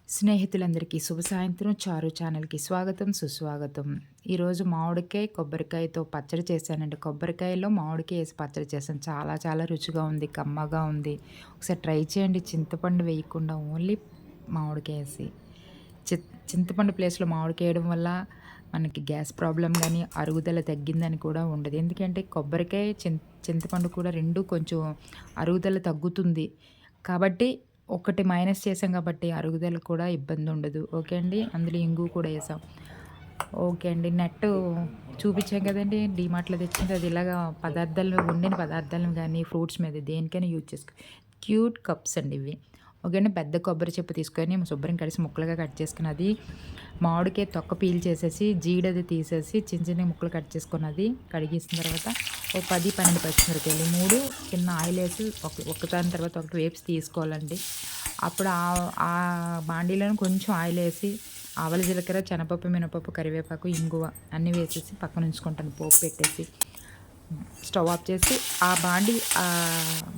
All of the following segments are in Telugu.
స్నేహితులందరికీ శుభ సాయంత్రం. చారు ఛానల్‌కి స్వాగతం, సుస్వాగతం. ఈరోజు మామిడికాయ, కొబ్బరికాయతో పచ్చడి చేశానండి. కొబ్బరికాయలో మామిడికాయ ఏసి పచ్చడి చేశాను. చాలా చాలా రుచిగా ఉంది, కమ్మగా ఉంది. ఒకసారి ట్రై చేయండి. చింతపండు వేయకుండా ఓన్లీ మామిడికాయ ఏసి. చింతపండు ప్లేస్‌లో మామిడికాయ వేయడం వల్ల మనకి గ్యాస్ ప్రాబ్లమ్ గానీ, అరుగుదల తగ్గిందని కూడా ఉండదు. ఎందుకంటే కొబ్బరికాయ, చింతపండు కూడా 2 కొంచెం అరుగుదల తగ్గుతుంది. కాబట్టి ఒకటి మైనస్ చేసాం కాబట్టి అరుగుదల కూడా ఇబ్బందుండదు. ఓకే అండి. అందులో ఇంగువ కూడా ఏసాం. ఓకే అండి. నెట్టు చూపిచ్చాం కదండీ! డీమార్ట్‌లో తెచ్చింది. అది ఇలాగా పదార్థాలు వండిన పదార్థాలను గానీ, ఫ్రూట్స్ మీద దేనికైనా యూజ్ చేసుకో క్యూట్ కప్స్ అండి ఇవి. ఓకే అండి. పెద్ద కొబ్బరి చెప్పు తీసుకొని శుభ్రం కడిసి ముక్కలుగా కట్ చేసుకొని అది మామిడికాయ తొక్క పీల్ చేసేసి, జీడది తీసేసి చిన్న చిన్న ముక్కలు కట్ చేసుకొని కడిగేసిన తర్వాత ఓ 10, 12 పచ్చిమిరపకాయలు 3 చిన్న ఆయిలేసి ఒకదాని తర్వాత ఒకటి వేపి తీసుకోవాలండి. అప్పుడు ఆ బాండీలోనే కొంచెం ఆయిలేసి ఆవాలు, జీలకర్ర, శనగపప్పు, మినపప్పు, కరివేపాకు, ఇంగువ అన్నీ వేసేసి పక్కన ఉంచుకుంటాను. పోపు పెట్టేసి స్టవ్ ఆఫ్ చేసి ఆ బాండీ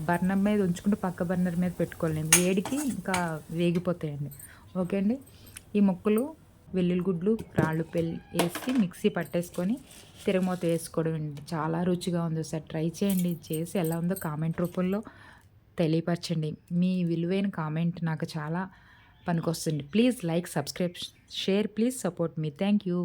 బర్నర్ మీద ఉంచుకుంటూ పక్క బర్నర్ మీద పెట్టుకోవాలి. వేడికి ఇంకా వేగిపోతాయండి. ఓకే అండి. ఈ ముక్కలు వెల్లుల్లి గుడ్లు, రాళ్ళుప్పెలు ఏసి మిక్సీ పట్టేసుకొని తిరగమూత వేసుకోవడం అండి. చాలా రుచిగా ఉంది. ఒకసారి ట్రై చేయండి. చేసి ఎలా ఉందో కామెంట్ రూపంలో తెలియపరచండి. మీ విలువైన కామెంట్ నాకు చాలా పనికొస్తుంది. Please like, subscribe, share. Please support me. Thank you.